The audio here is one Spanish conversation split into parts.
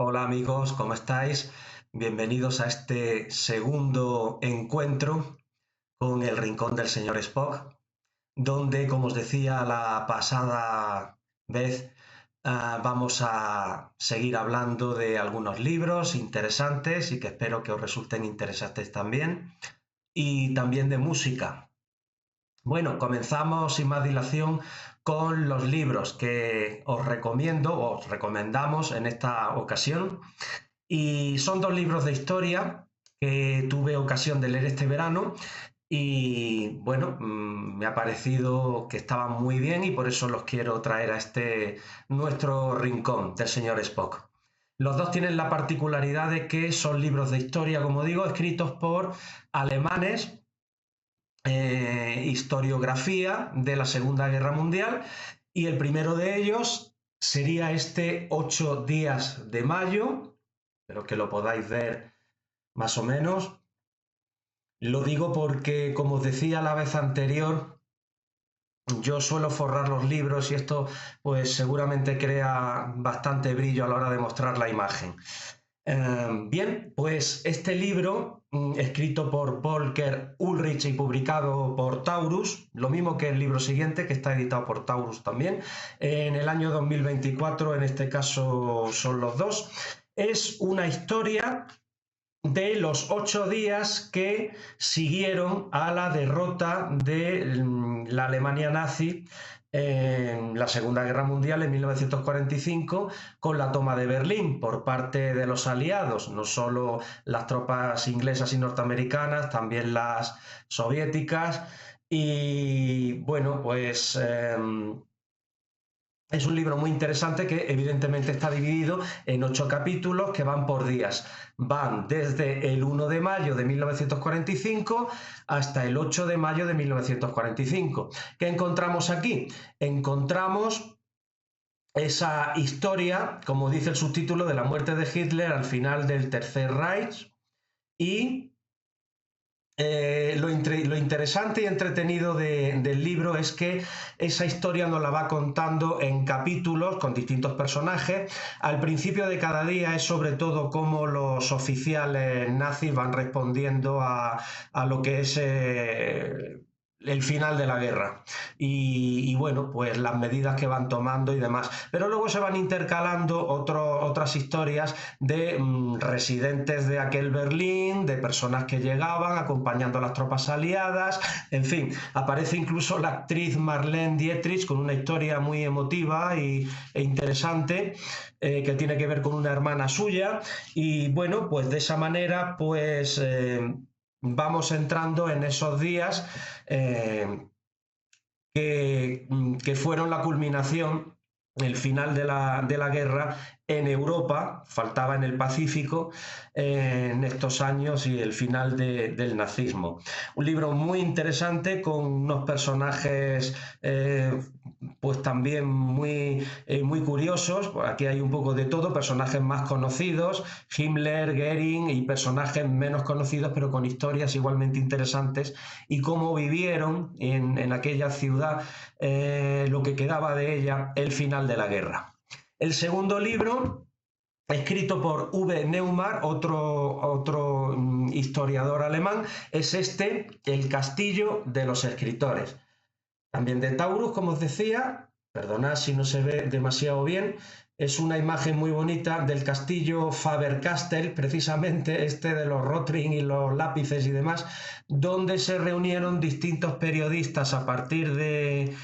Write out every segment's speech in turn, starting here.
Hola amigos, ¿cómo estáis? Bienvenidos a este segundo encuentro con el Rincón del Señor Spock, donde, como os decía la pasada vez, vamos a seguir hablando de algunos libros interesantes y que espero que os resulten interesantes también, y también de música. Bueno, comenzamos sin más dilación con los libros que os recomiendo, o os recomendamos en esta ocasión. Y son dos libros de historia que tuve ocasión de leer este verano y bueno, me ha parecido que estaban muy bien y por eso los quiero traer a este nuestro rincón del señor Spock. Los dos tienen la particularidad de que son libros de historia, como digo, escritos por alemanes, historiografía de la Segunda Guerra Mundial, y el primero de ellos sería este 8 días de mayo. Espero que lo podáis ver más o menos. Lo digo porque, como os decía la vez anterior, yo suelo forrar los libros y esto pues seguramente crea bastante brillo a la hora de mostrar la imagen. Bien, pues este libro, escrito por Volker Ulrich y publicado por Taurus, lo mismo que el libro siguiente, que está editado por Taurus también, en el año 2024, en este caso son los dos, es una historia de los 8 días que siguieron a la derrota de la Alemania nazi en la Segunda Guerra Mundial en 1945, con la toma de Berlín por parte de los aliados, no solo las tropas inglesas y norteamericanas, también las soviéticas. Y bueno, pues es un libro muy interesante que evidentemente está dividido en 8 capítulos que van por días. Van desde el 1 de mayo de 1945 hasta el 8 de mayo de 1945. ¿Qué encontramos aquí? Encontramos esa historia, como dice el subtítulo, de la muerte de Hitler al final del Tercer Reich. Y lo interesante y entretenido del libro es que esa historia nos la va contando en capítulos con distintos personajes. Al principio de cada día es sobre todo cómo los oficiales nazis van respondiendo a lo que es el final de la guerra y bueno, pues las medidas que van tomando y demás. Pero luego se van intercalando otras historias de residentes de aquel Berlín, de personas que llegaban acompañando a las tropas aliadas. En fin, aparece incluso la actriz Marlene Dietrich con una historia muy emotiva e interesante, que tiene que ver con una hermana suya. Y bueno, pues de esa manera pues vamos entrando en esos días eh, que fueron la culminación, el final de la guerra en Europa, faltaba en el Pacífico, en estos años, y el final del nazismo. Un libro muy interesante con unos personajes pues también muy curiosos. Aquí hay un poco de todo, personajes más conocidos, Himmler, Goering, y personajes menos conocidos pero con historias igualmente interesantes, y cómo vivieron en aquella ciudad, lo que quedaba de ella, el final de la guerra. El segundo libro, escrito por Uwe Neumann, otro historiador alemán, es este, El castillo de los escritores. También de Taurus, como os decía, perdonad si no se ve demasiado bien, es una imagen muy bonita del castillo Faber-Castell, precisamente este de los Rotring y los lápices y demás, donde se reunieron distintos periodistas a partir de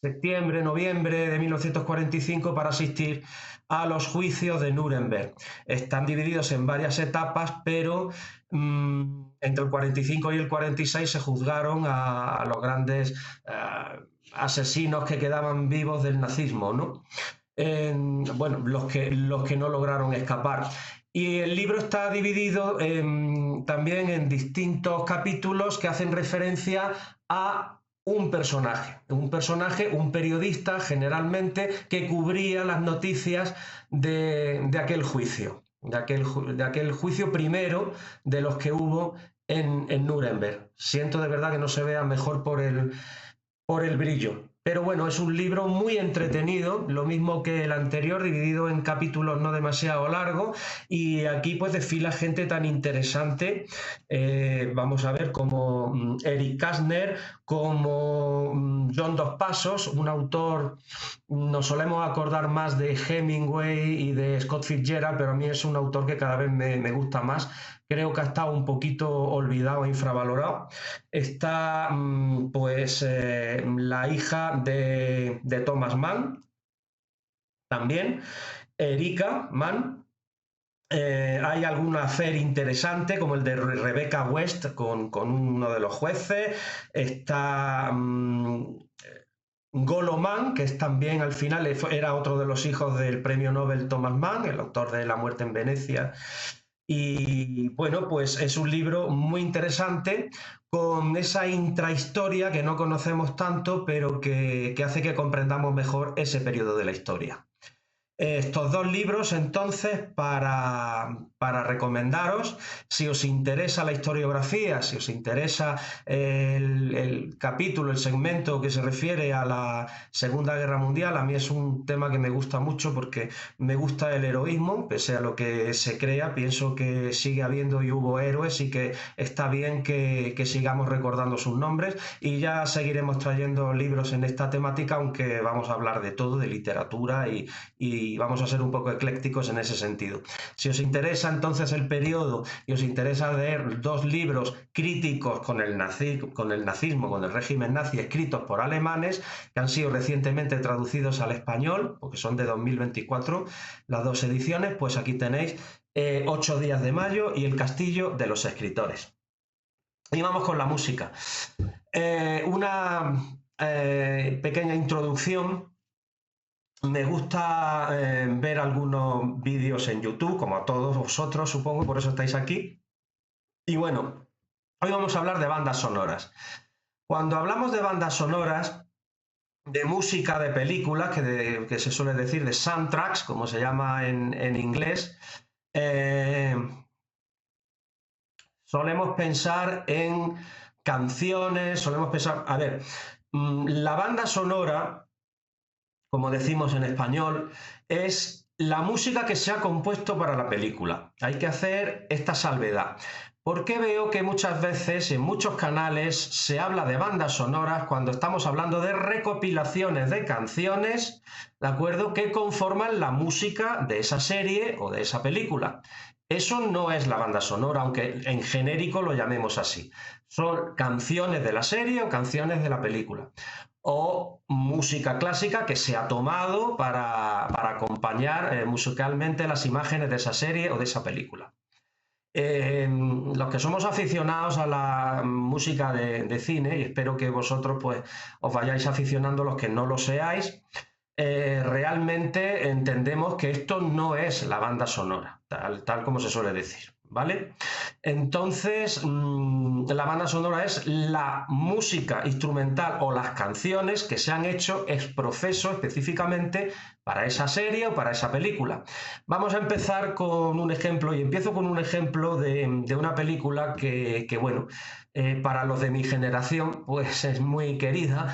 septiembre, noviembre de 1945 para asistir a los juicios de Nuremberg. Están divididos en varias etapas, pero entre el 45 y el 46 se juzgaron a los grandes asesinos que quedaban vivos del nazismo, ¿no? Bueno, los que no lograron escapar. Y el libro está dividido también en distintos capítulos que hacen referencia a un periodista generalmente, que cubría las noticias de aquel juicio, de aquel juicio primero de los que hubo en Nuremberg. Siento de verdad que no se vea mejor por el brillo. Pero bueno, es un libro muy entretenido, lo mismo que el anterior, dividido en capítulos no demasiado largos, y aquí pues desfila gente tan interesante, vamos a ver, como Eric Kastner, como John Dos Passos, un autor, nos solemos acordar más de Hemingway y de Scott Fitzgerald, pero a mí es un autor que cada vez me gusta más. Creo que ha estado un poquito olvidado e infravalorado. Está pues la hija de Thomas Mann, también, Erika Mann. Hay algún affair interesante, como el de Rebecca West con uno de los jueces. Está Golo Mann, que es también al final era otro de los hijos del premio Nobel Thomas Mann, el autor de La muerte en Venecia. Y bueno, pues es un libro muy interesante con esa intrahistoria que no conocemos tanto, pero que hace que comprendamos mejor ese periodo de la historia. Estos dos libros, entonces, para recomendaros, si os interesa la historiografía, si os interesa el capítulo, el segmento que se refiere a la Segunda Guerra Mundial, a mí es un tema que me gusta mucho porque me gusta el heroísmo, pese a lo que se crea, pienso que sigue habiendo y hubo héroes y que está bien que sigamos recordando sus nombres, y ya seguiremos trayendo libros en esta temática, aunque vamos a hablar de todo, de literatura y vamos a ser un poco eclécticos en ese sentido. Si os interesa entonces el periodo y os interesa leer dos libros críticos con el nazismo, con el régimen nazi, escritos por alemanes, que han sido recientemente traducidos al español, porque son de 2024 las dos ediciones, pues aquí tenéis 8 días de mayo y El castillo de los escritores. Y vamos con la música. Una pequeña introducción. Me gusta ver algunos vídeos en YouTube, como a todos vosotros, supongo, por eso estáis aquí. Y bueno, hoy vamos a hablar de bandas sonoras. Cuando hablamos de bandas sonoras, de música de películas, que se suele decir de soundtracks, como se llama en inglés, solemos pensar en canciones, solemos pensar, a ver, la banda sonora, como decimos en español, es la música que se ha compuesto para la película. Hay que hacer esta salvedad. Porque veo que muchas veces en muchos canales se habla de bandas sonoras cuando estamos hablando de recopilaciones de canciones, ¿de acuerdo?, que conforman la música de esa serie o de esa película. Eso no es la banda sonora, aunque en genérico lo llamemos así. Son canciones de la serie o canciones de la película, o música clásica que se ha tomado para acompañar musicalmente las imágenes de esa serie o de esa película. Los que somos aficionados a la música de cine, y espero que vosotros pues os vayáis aficionando, los que no lo seáis, realmente entendemos que esto no es la banda sonora, tal como se suele decir, ¿vale? Entonces, la banda sonora es la música instrumental o las canciones que se han hecho ex profeso específicamente para esa serie o para esa película. Vamos a empezar con un ejemplo, y empiezo con un ejemplo de una película que bueno, para los de mi generación pues es muy querida.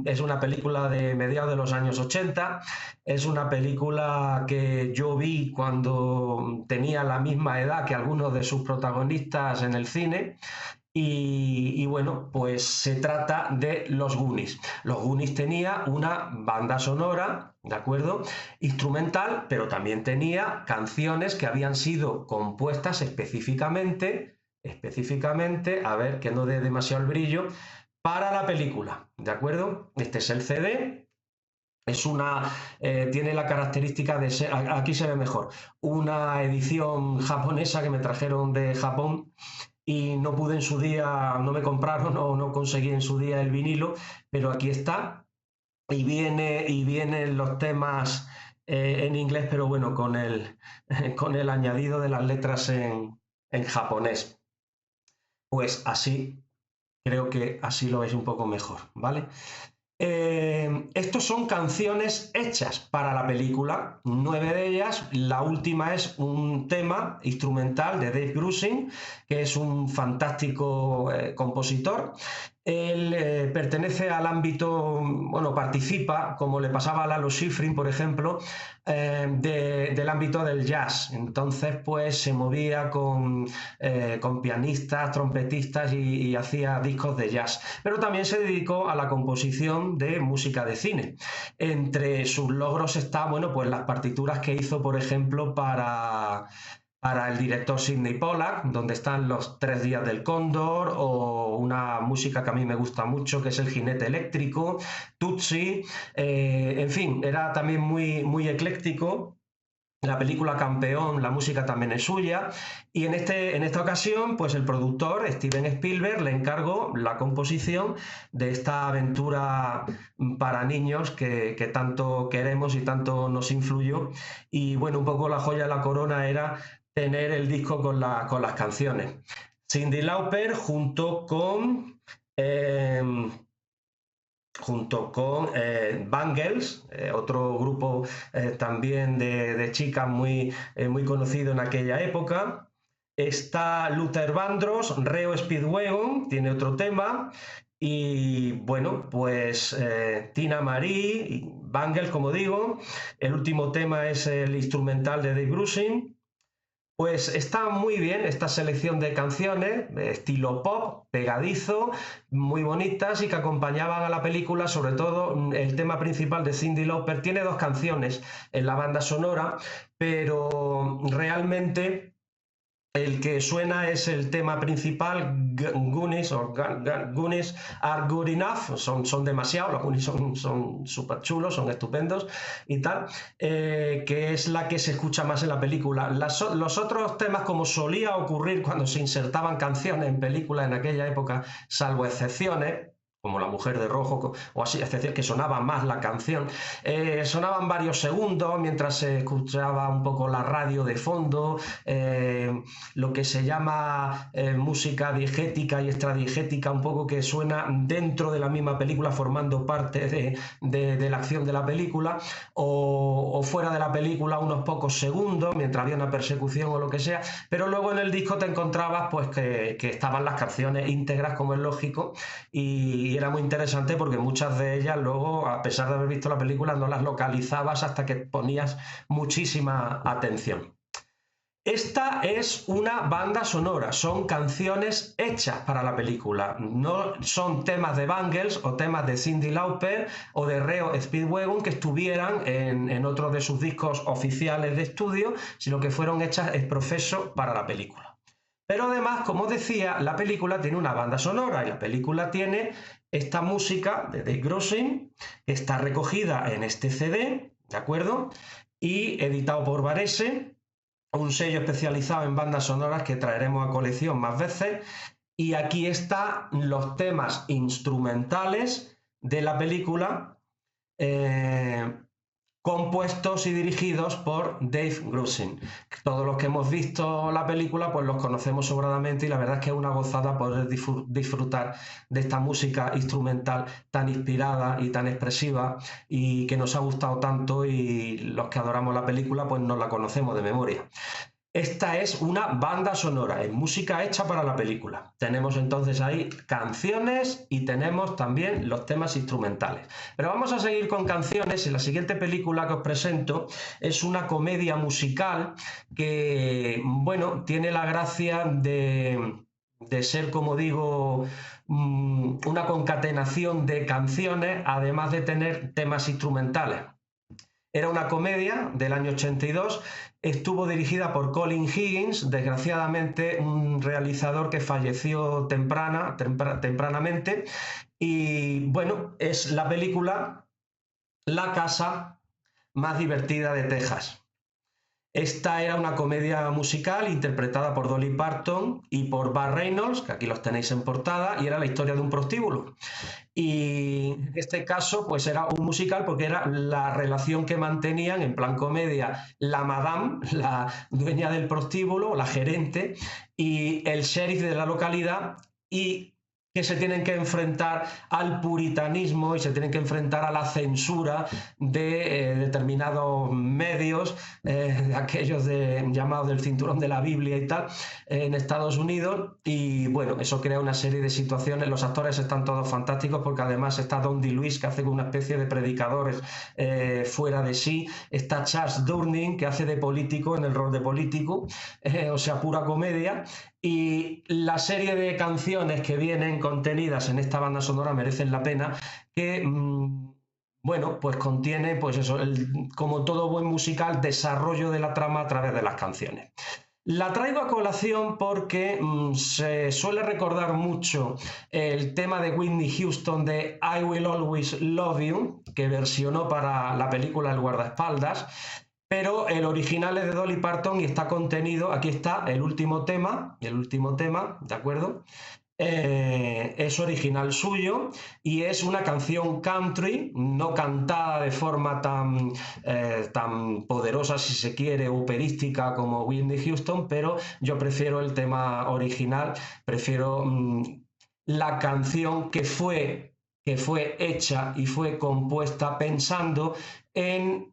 Es una película de mediados de los años 80, es una película que yo vi cuando tenía la misma edad que algunos de sus protagonistas en el cine. Y bueno, pues se trata de Los Goonies. Los Goonies tenía una banda sonora, ¿de acuerdo?, instrumental, pero también tenía canciones que habían sido compuestas específicamente, a ver, que no dé demasiado el brillo, para la película, ¿de acuerdo? Este es el CD. Tiene la característica de ser, aquí se ve mejor, una edición japonesa que me trajeron de Japón, y no pude en su día, no me compraron o no conseguí en su día el vinilo, pero aquí está, y vienen los temas en inglés, pero bueno, con el añadido de las letras en japonés. Pues así, creo que así lo veis un poco mejor, ¿vale? Estos son canciones hechas para la película, 9 de ellas. La última es un tema instrumental de Dave Grusin, que es un fantástico compositor, Él pertenece al ámbito, bueno, participa, como le pasaba a Lalo Schifrin, por ejemplo, del ámbito del jazz. Entonces, pues se movía con pianistas, trompetistas y hacía discos de jazz. Pero también se dedicó a la composición de música de cine. Entre sus logros está, bueno, pues las partituras que hizo, por ejemplo, para el director Sidney Pollack, donde están los Tres días del Cóndor, o una música que a mí me gusta mucho, que es El jinete eléctrico, Tootsie, en fin, era también muy ecléctico. La película Campeón, la música también es suya, y en esta ocasión, pues el productor Steven Spielberg le encargó la composición de esta aventura para niños que tanto queremos y tanto nos influyó. Y bueno, un poco la joya de la corona era tener el disco con las canciones. Cyndi Lauper eh, junto con Bangles, otro grupo también de chicas muy conocido en aquella época. Está Luther Vandross, Reo Speedwagon, tiene otro tema. Y bueno, pues Tina Marie, y Bangles, como digo. El último tema es el instrumental de Dave Grusin. Pues está muy bien esta selección de canciones, de estilo pop, pegadizo, muy bonitas y que acompañaban a la película, sobre todo el tema principal de Cyndi Lauper. Tiene dos canciones en la banda sonora, pero realmente el que suena es el tema principal, Goonies, Goonies Are Good Enough, son demasiado, los Goonies son súper chulos, son estupendos y tal, que es la que se escucha más en la película. Los otros temas, como solía ocurrir cuando se insertaban canciones en películas en aquella época, salvo excepciones, como La Mujer de Rojo, o así, es decir, que sonaba más la canción. Sonaban varios segundos mientras se escuchaba un poco la radio de fondo, lo que se llama música diegética y extradigética, un poco que suena dentro de la misma película, formando parte de la acción de la película, o fuera de la película unos pocos segundos, mientras había una persecución o lo que sea, pero luego en el disco te encontrabas pues que estaban las canciones íntegras, como es lógico, y era muy interesante porque muchas de ellas luego, a pesar de haber visto la película, no las localizabas hasta que ponías muchísima atención. Esta es una banda sonora, son canciones hechas para la película, no son temas de Bangles o temas de Cyndi Lauper o de Reo Speedwagon que estuvieran en otro de sus discos oficiales de estudio, sino que fueron hechas ex professo para la película. Pero además, como decía, la película tiene una banda sonora y la película tiene esta música de Dave Grusin, que está recogida en este CD, ¿de acuerdo? Y editado por Varese, un sello especializado en bandas sonoras que traeremos a colección más veces. Y aquí están los temas instrumentales de la película, compuestos y dirigidos por Dave Grusin. Todos los que hemos visto la película pues los conocemos sobradamente, y la verdad es que es una gozada poder disfrutar de esta música instrumental tan inspirada y tan expresiva, y que nos ha gustado tanto, y los que adoramos la película pues nos la conocemos de memoria. Esta es una banda sonora, es música hecha para la película. Tenemos entonces ahí canciones y tenemos también los temas instrumentales. Pero vamos a seguir con canciones, y la siguiente película que os presento es una comedia musical que, bueno, tiene la gracia de ser, como digo, una concatenación de canciones, además de tener temas instrumentales. Era una comedia del año 82, estuvo dirigida por Colin Higgins, desgraciadamente un realizador que falleció tempranamente, y bueno, es la película La casa más divertida de Texas. Esta era una comedia musical interpretada por Dolly Parton y por Burt Reynolds, que aquí los tenéis en portada, y era la historia de un prostíbulo. Y en este caso, pues era un musical porque era la relación que mantenían en plan comedia la madame, la dueña del prostíbulo, la gerente, y el sheriff de la localidad, y que se tienen que enfrentar al puritanismo y se tienen que enfrentar a la censura de determinados medios, aquellos llamados del cinturón de la Biblia y tal, en Estados Unidos. Y bueno, eso crea una serie de situaciones. Los actores están todos fantásticos porque además está Don DeLuise, que hace una especie de predicadores fuera de sí. Está Charles Durning, que hace de político en el rol de político, o sea, pura comedia. Y la serie de canciones que vienen contenidas en esta banda sonora merecen la pena, que bueno, pues contiene, pues eso, como todo buen musical, desarrollo de la trama a través de las canciones. La traigo a colación porque se suele recordar mucho el tema de Whitney Houston de I Will Always Love You, que versionó para la película El guardaespaldas, pero el original es de Dolly Parton y está contenido, aquí está el último tema, ¿de acuerdo? Es original suyo y es una canción country, no cantada de forma tan poderosa, si se quiere, operística como Whitney Houston, pero yo prefiero el tema original, prefiero la canción que fue hecha y fue compuesta pensando en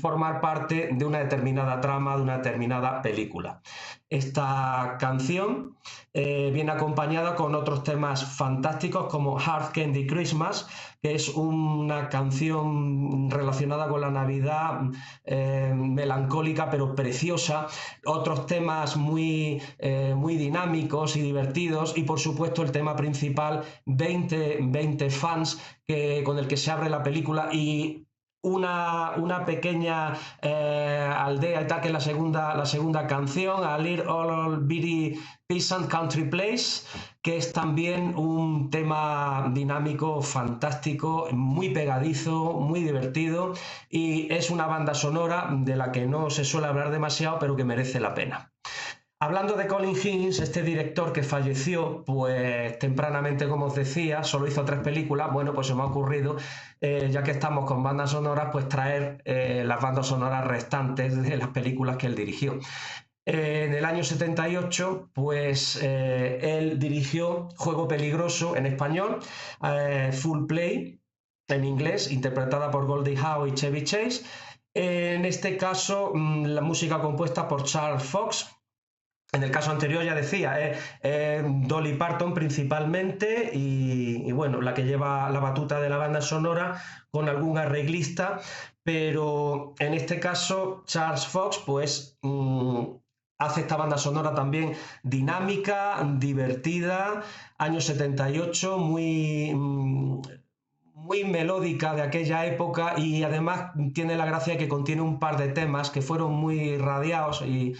formar parte de una determinada trama, de una determinada película. Esta canción viene acompañada con otros temas fantásticos como Hard Candy Christmas, que es una canción relacionada con la Navidad, melancólica pero preciosa, otros temas muy dinámicos y divertidos, y por supuesto el tema principal 20 Fans, con el que se abre la película, y una pequeña aldea y tal, que es la segunda canción, A Little Bitty Peasant Country Place, que es también un tema dinámico, fantástico, muy pegadizo, muy divertido, y es una banda sonora de la que no se suele hablar demasiado, pero que merece la pena. Hablando de Colin Higgins, este director que falleció pues tempranamente, como os decía, solo hizo 3 películas. Bueno, pues se me ha ocurrido, ya que estamos con bandas sonoras, pues traer las bandas sonoras restantes de las películas que él dirigió. En el año 78, pues él dirigió Juego Peligroso en español, Full Play en inglés, interpretada por Goldie Hawn y Chevy Chase. En este caso, la música compuesta por Charles Fox. En el caso anterior, ya decía, Dolly Parton principalmente, y bueno, la que lleva la batuta de la banda sonora con algún arreglista, pero en este caso Charles Fox pues hace esta banda sonora también dinámica, divertida, años 78, muy melódica de aquella época, y además tiene la gracia que contiene un par de temas que fueron muy radiados y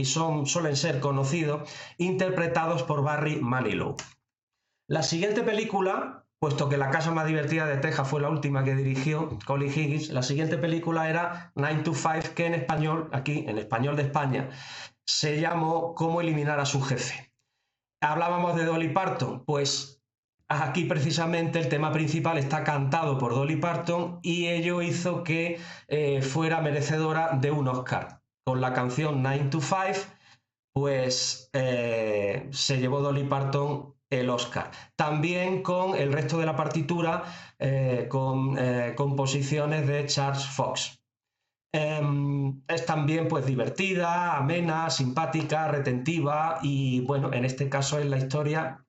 suelen ser conocidos, interpretados por Barry Manilow. La siguiente película, puesto que La casa más divertida de Texas fue la última que dirigió Colin Higgins, la siguiente película era 9 to 5, que en español, aquí en español de España, se llamó Cómo eliminar a su jefe. Hablábamos de Dolly Parton, pues aquí precisamente el tema principal está cantado por Dolly Parton, y ello hizo que fuera merecedora de un Oscar. Con la canción 9 to 5, pues se llevó Dolly Parton el Oscar. También con el resto de la partitura, con composiciones de Charles Fox. Es también pues divertida, amena, simpática, retentiva, y bueno, en este caso es la historia.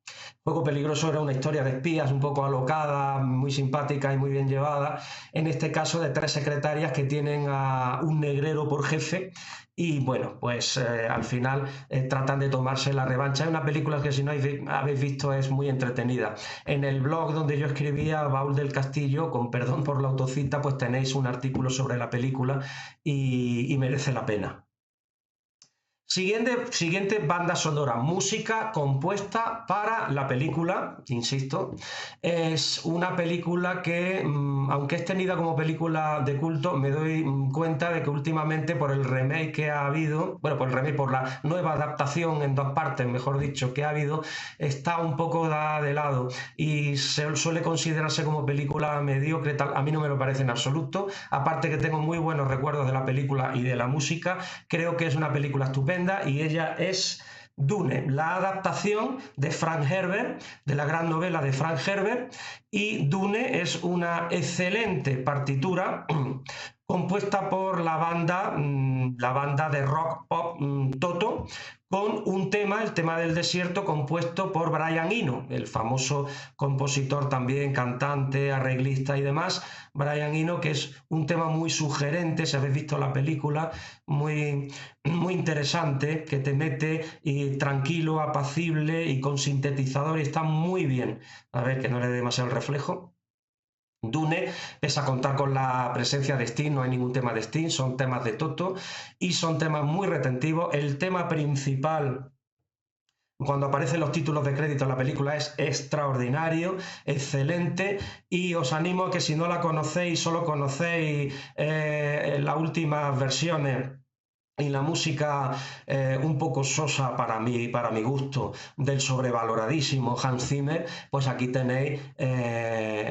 Juego Peligroso era una historia de espías un poco alocada, muy simpática y muy bien llevada. En este caso, de 3 secretarias que tienen a un negrero por jefe, y bueno, pues al final tratan de tomarse la revancha. Es una película que, si no habéis visto, es muy entretenida. En el blog donde yo escribía, Baúl del Castillo, con perdón por la autocita, pues tenéis un artículo sobre la película y merece la pena. Siguiente banda sonora, música compuesta para la película, insisto. Es una película que, aunque es tenida como película de culto, me doy cuenta de que últimamente, por el remake que ha habido, bueno, por la nueva adaptación en 2 partes, mejor dicho, que ha habido, está un poco dada de lado y se suele considerarse como película mediocre, tal. A mí no me lo parece en absoluto, aparte que tengo muy buenos recuerdos de la película y de la música. Creo que es una película estupenda, y ella es Dune, la adaptación de Frank Herbert, de la gran novela de Frank Herbert, y Dune es una excelente partitura compuesta por la banda de rock pop Toto, con un tema, el tema del desierto, compuesto por Brian Eno, el famoso compositor también, cantante, arreglista y demás. Brian Eno, que es un tema muy sugerente, si habéis visto la película, muy interesante, que te mete y tranquilo, apacible y con sintetizador, y está muy bien. A ver, que no le dé demasiado el reflejo. Dune, pese a contar con la presencia de Sting, no hay ningún tema de Sting, son temas de Toto y son temas muy retentivos. El tema principal, cuando aparecen los títulos de crédito en la película, es extraordinario, excelente, y os animo a que si no la conocéis, solo conocéis las últimas versiones y la música un poco sosa para mi gusto, del sobrevaloradísimo Hans Zimmer, pues aquí tenéis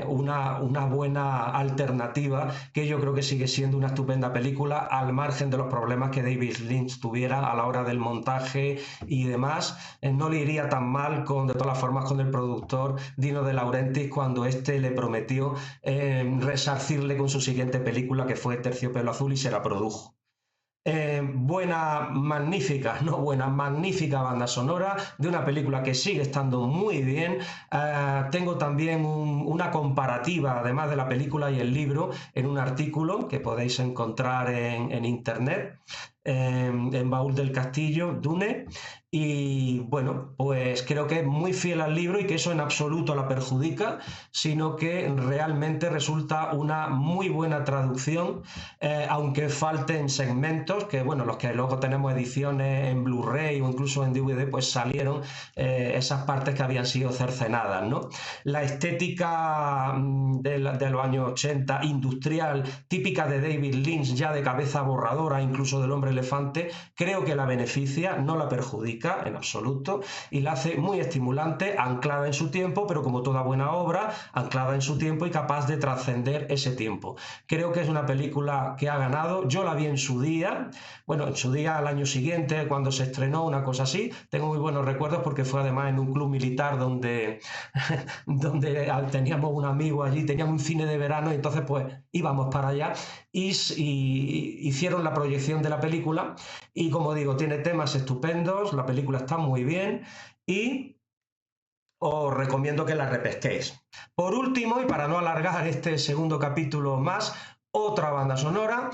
una buena alternativa, que yo creo que sigue siendo una estupenda película, al margen de los problemas que David Lynch tuviera a la hora del montaje y demás. No le iría tan mal, de todas las formas, con el productor Dino De Laurentiis, cuando este le prometió resarcirle con su siguiente película, que fue Terciopelo Azul, y se la produjo. Magnífica banda sonora de una película que sigue estando muy bien. Tengo también una comparativa, además de la película y el libro, en un artículo que podéis encontrar en internet, en Baúl del Castillo, Dune, y bueno, pues creo que es muy fiel al libro y que eso en absoluto la perjudica, sino que realmente resulta una muy buena traducción, aunque falten segmentos, que bueno, los que luego tenemos ediciones en Blu-ray o incluso en DVD, pues salieron esas partes que habían sido cercenadas, ¿no? La estética de los años 80, industrial, típica de David Lynch, ya de cabeza borradora, incluso del Hombre Elefante, creo que la beneficia, no la perjudica en absoluto, y la hace muy estimulante, anclada en su tiempo, pero como toda buena obra, anclada en su tiempo y capaz de trascender ese tiempo. Creo que es una película que ha ganado. Yo la vi en su día, bueno, en su día al año siguiente, cuando se estrenó, una cosa así. Tengo muy buenos recuerdos porque fue además en un club militar donde teníamos un amigo allí, teníamos un cine de verano, y entonces pues íbamos para allá y hicieron la proyección de la película, y como digo, tiene temas estupendos, la película está muy bien y os recomiendo que la repesquéis. Por último, y para no alargar este segundo capítulo más, otra banda sonora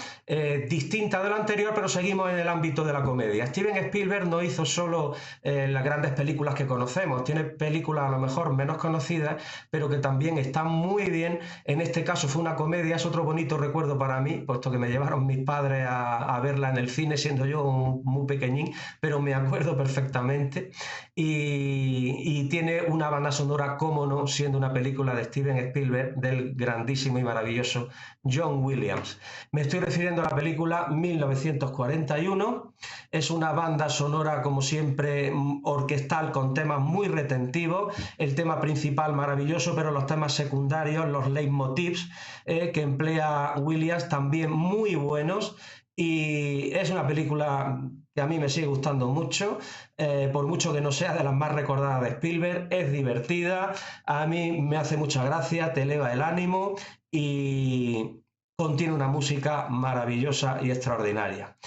distinta de la anterior, pero seguimos en el ámbito de la comedia. Steven Spielberg no hizo solo las grandes películas que conocemos, tiene películas a lo mejor menos conocidas, pero que también están muy bien. En este caso fue una comedia, es otro bonito recuerdo para mí, puesto que me llevaron mis padres a verla en el cine, siendo yo muy pequeñín, pero me acuerdo perfectamente. Y tiene una banda sonora, como no, siendo una película de Steven Spielberg, del grandísimo y maravilloso John Williams. Me estoy refiriendo a la película 1941. Es una banda sonora, como siempre, orquestal, con temas muy retentivos. El tema principal maravilloso, pero los temas secundarios, los leitmotivs que emplea Williams, también muy buenos. Y es una película que a mí me sigue gustando mucho, por mucho que no sea de las más recordadas de Spielberg. Es divertida, a mí me hace mucha gracia, te eleva el ánimo y contiene una música maravillosa y extraordinaria.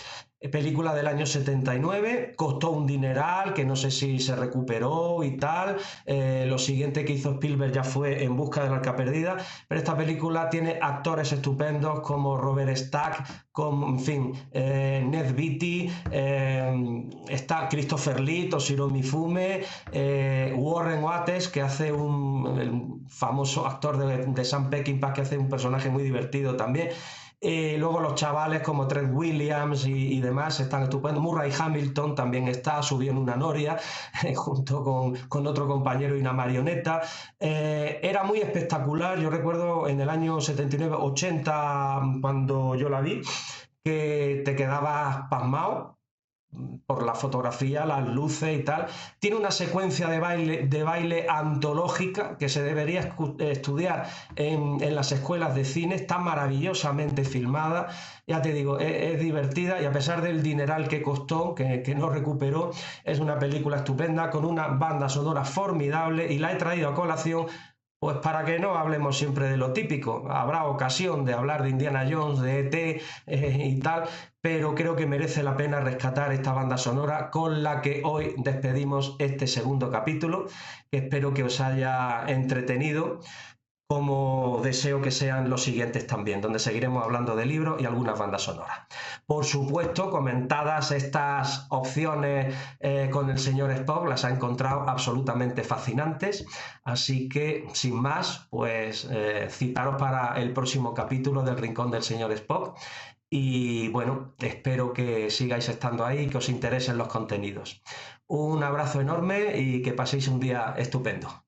Película del año 79, costó un dineral, que no sé si se recuperó y tal. Lo siguiente que hizo Spielberg ya fue En busca del arca perdida, pero esta película tiene actores estupendos como Robert Stack, en fin, Ned Beatty, está Christopher Lee, Toshiro Mifune, Warren Oates, que hace el famoso actor de Sam Peckinpah, que hace un personaje muy divertido también. Luego los chavales como Trent Williams y demás están estupendos. Murray Hamilton también subió en una noria junto con otro compañero y una marioneta. Era muy espectacular. Yo recuerdo en el año 79-80, cuando yo la vi, que te quedabas pasmado. por la fotografía, las luces y tal. Tiene una secuencia de baile antológica que se debería estudiar en las escuelas de cine. Está maravillosamente filmada, ya te digo, es divertida, y a pesar del dineral que costó, que no recuperó, es una película estupenda con una banda sonora formidable, y la he traído a colación pues para que no hablemos siempre de lo típico. Habrá ocasión de hablar de Indiana Jones, de ET y tal, pero creo que merece la pena rescatar esta banda sonora con la que hoy despedimos este segundo capítulo, que espero que os haya entretenido, como deseo que sean los siguientes también, donde seguiremos hablando de libros y algunas bandas sonoras. Por supuesto, comentadas estas opciones con el señor Spock, las ha encontrado absolutamente fascinantes, así que sin más, pues citaros para el próximo capítulo del Rincón del señor Spock, y bueno, espero que sigáis estando ahí y que os interesen los contenidos. Un abrazo enorme y que paséis un día estupendo.